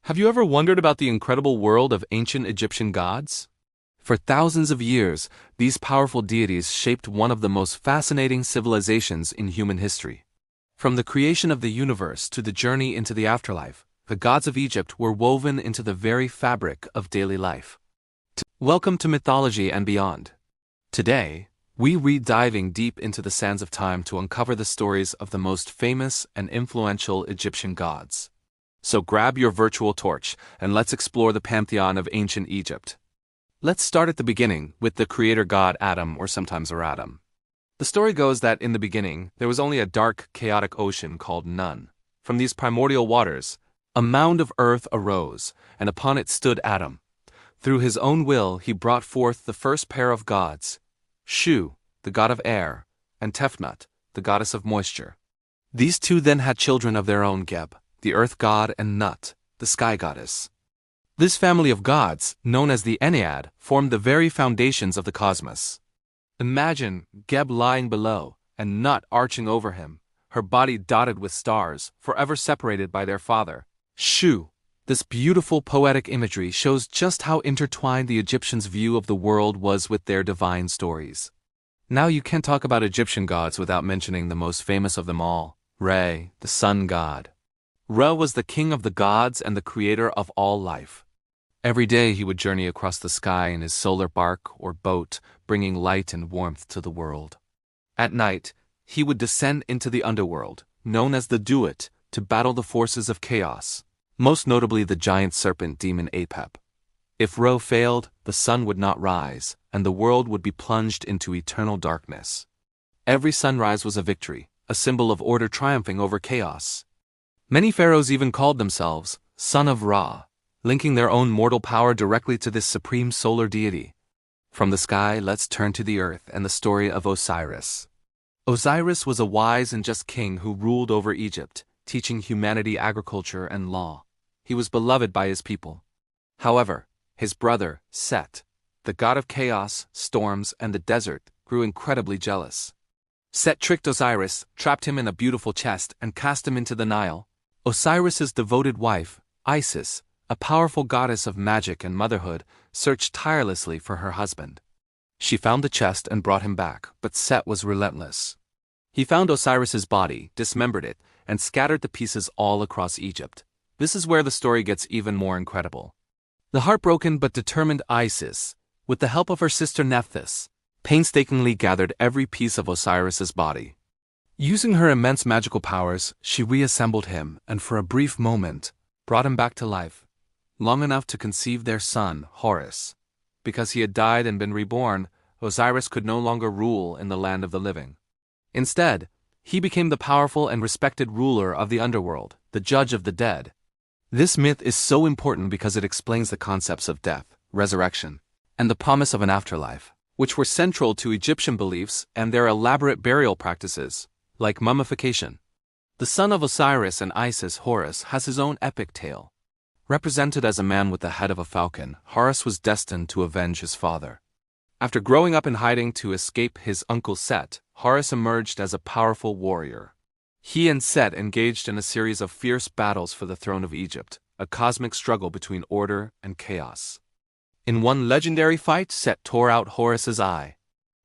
Have you ever wondered about the incredible world of ancient Egyptian gods? For thousands of years, these powerful deities shaped one of the most fascinating civilizations in human history. From the creation of the universe to the journey into the afterlife, the gods of Egypt were woven into the very fabric of daily life. Welcome to Mythology and Beyond. Today, we read diving deep into the sands of time to uncover the stories of the most famous and influential Egyptian gods. So grab your virtual torch and let's explore the pantheon of ancient Egypt. Let's start at the beginning with the creator god Adam, or sometimes Aradim. The story goes that in the beginning, there was only a dark, chaotic ocean called Nun. From these primordial waters, a mound of earth arose, and upon it stood Adam. Through his own will, he brought forth the first pair of gods, Shu, the god of air, and Tefnut, the goddess of moisture. These two then had children of their own, Geb, the earth god, and Nut, the sky goddess. This family of gods, known as the Ennead, formed the very foundations of the cosmos. Imagine Geb lying below, and Nut arching over him, her body dotted with stars, forever separated by their father, Shu. This beautiful poetic imagery shows just how intertwined the Egyptians' view of the world was with their divine stories. Now you can't talk about Egyptian gods without mentioning the most famous of them all, Re, the sun god. Re was the king of the gods and the creator of all life. Every day he would journey across the sky in his solar bark or boat, bringing light and warmth to the world. At night, he would descend into the underworld, known as the Duat, to battle the forces of chaos, most notably the giant serpent demon Apep. If Re failed, the sun would not rise, and the world would be plunged into eternal darkness. Every sunrise was a victory, a symbol of order triumphing over chaos. Many pharaohs even called themselves Son of Ra, linking their own mortal power directly to this supreme solar deity. From the sky, let's turn to the earth and the story of Osiris. Osiris was a wise and just king who ruled over Egypt, teaching humanity agriculture and law. He was beloved by his people. However, his brother, Set, the god of chaos, storms, and the desert, grew incredibly jealous. Set tricked Osiris, trapped him in a beautiful chest, and cast him into the Nile. Osiris's devoted wife, Isis, a powerful goddess of magic and motherhood, searched tirelessly for her husband. She found the chest and brought him back, but Set was relentless. He found Osiris's body, dismembered it, and scattered the pieces all across Egypt. This is where the story gets even more incredible. The heartbroken but determined Isis, with the help of her sister Nephthys, painstakingly gathered every piece of Osiris's body. Using her immense magical powers, she reassembled him and for a brief moment, brought him back to life, long enough to conceive their son, Horus. Because he had died and been reborn, Osiris could no longer rule in the land of the living. Instead, he became the powerful and respected ruler of the underworld, the judge of the dead. This myth is so important because it explains the concepts of death, resurrection, and the promise of an afterlife, which were central to Egyptian beliefs and their elaborate burial practices, like mummification. The son of Osiris and Isis, Horus, has his own epic tale. Represented as a man with the head of a falcon, Horus was destined to avenge his father. After growing up in hiding to escape his uncle Set, Horus emerged as a powerful warrior. He and Set engaged in a series of fierce battles for the throne of Egypt, a cosmic struggle between order and chaos. In one legendary fight, Set tore out Horus's eye.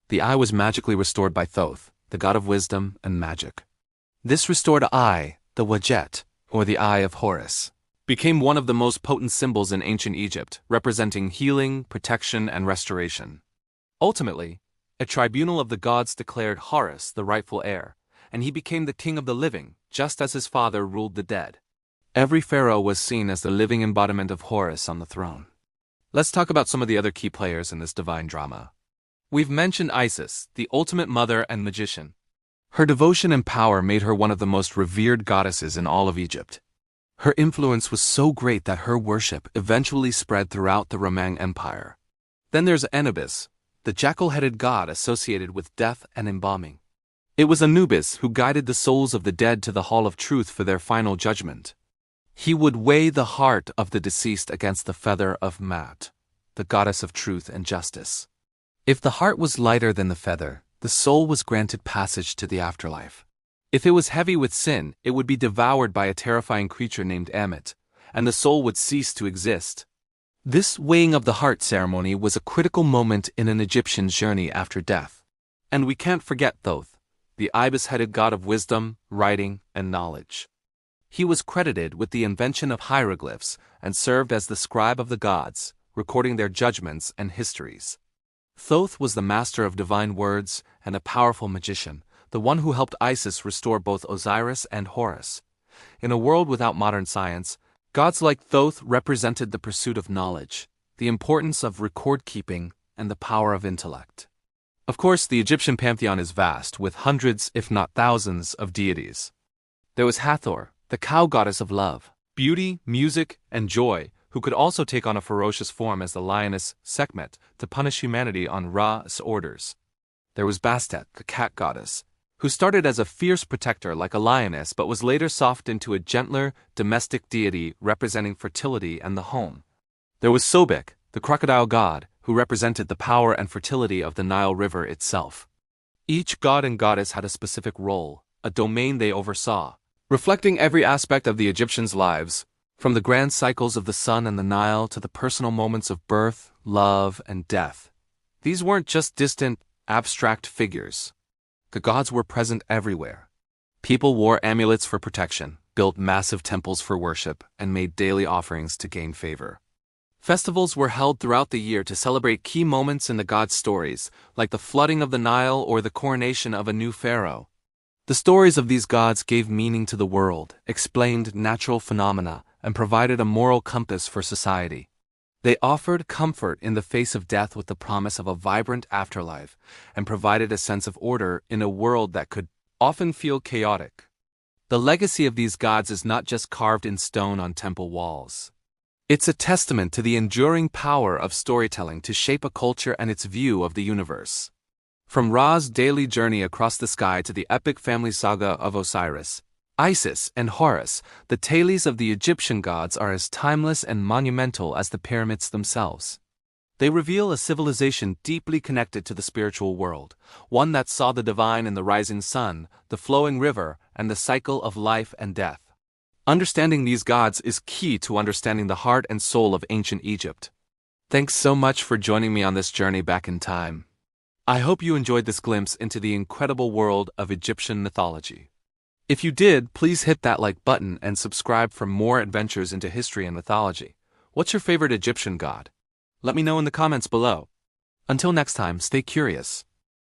The eye was magically restored by Thoth, the god of wisdom and magic. This restored eye, the Wadjet, or the Eye of Horus, became one of the most potent symbols in ancient Egypt, representing healing, protection, and restoration. Ultimately, a tribunal of the gods declared Horus the rightful heir, and he became the king of the living, just as his father ruled the dead. Every pharaoh was seen as the living embodiment of Horus on the throne. Let's talk about some of the other key players in this divine drama. We've mentioned Isis, the ultimate mother and magician. Her devotion and power made her one of the most revered goddesses in all of Egypt. Her influence was so great that her worship eventually spread throughout the Romang Empire. Then there's Anubis, the jackal-headed god associated with death and embalming. It was Anubis who guided the souls of the dead to the Hall of Truth for their final judgment. He would weigh the heart of the deceased against the feather of Maat, the goddess of truth and justice. If the heart was lighter than the feather, the soul was granted passage to the afterlife. If it was heavy with sin, it would be devoured by a terrifying creature named Ammit, and the soul would cease to exist. This weighing of the heart ceremony was a critical moment in an Egyptian's journey after death. And we can't forget Thoth, the ibis-headed god of wisdom, writing, and knowledge. He was credited with the invention of hieroglyphs and served as the scribe of the gods, recording their judgments and histories. Thoth was the master of divine words and a powerful magician, the one who helped Isis restore both Osiris and Horus. In a world without modern science, gods like Thoth represented the pursuit of knowledge, the importance of record-keeping, and the power of intellect. Of course, the Egyptian pantheon is vast, with hundreds, if not thousands, of deities. There was Hathor, the cow goddess of love, beauty, music, and joy, who could also take on a ferocious form as the lioness Sekhmet to punish humanity on Ra's orders. There was Bastet, the cat goddess, who started as a fierce protector like a lioness but was later softened into a gentler, domestic deity representing fertility and the home. There was Sobek, the crocodile god, who represented the power and fertility of the Nile River itself. Each god and goddess had a specific role, a domain they oversaw, reflecting every aspect of the Egyptians' lives, from the grand cycles of the sun and the Nile to the personal moments of birth, love, and death. These weren't just distant, abstract figures. The gods were present everywhere. People wore amulets for protection, built massive temples for worship, and made daily offerings to gain favor. Festivals were held throughout the year to celebrate key moments in the gods' stories, like the flooding of the Nile or the coronation of a new pharaoh. The stories of these gods gave meaning to the world, explained natural phenomena, and provided a moral compass for society. They offered comfort in the face of death with the promise of a vibrant afterlife, and provided a sense of order in a world that could often feel chaotic. The legacy of these gods is not just carved in stone on temple walls. It's a testament to the enduring power of storytelling to shape a culture and its view of the universe. From Ra's daily journey across the sky to the epic family saga of Osiris, Isis, and Horus, the tales of the Egyptian gods are as timeless and monumental as the pyramids themselves. They reveal a civilization deeply connected to the spiritual world, one that saw the divine in the rising sun, the flowing river, and the cycle of life and death. Understanding these gods is key to understanding the heart and soul of ancient Egypt. Thanks so much for joining me on this journey back in time. I hope you enjoyed this glimpse into the incredible world of Egyptian mythology. If you did, please hit that like button and subscribe for more adventures into history and mythology. What's your favorite Egyptian god? Let me know in the comments below. Until next time, stay curious.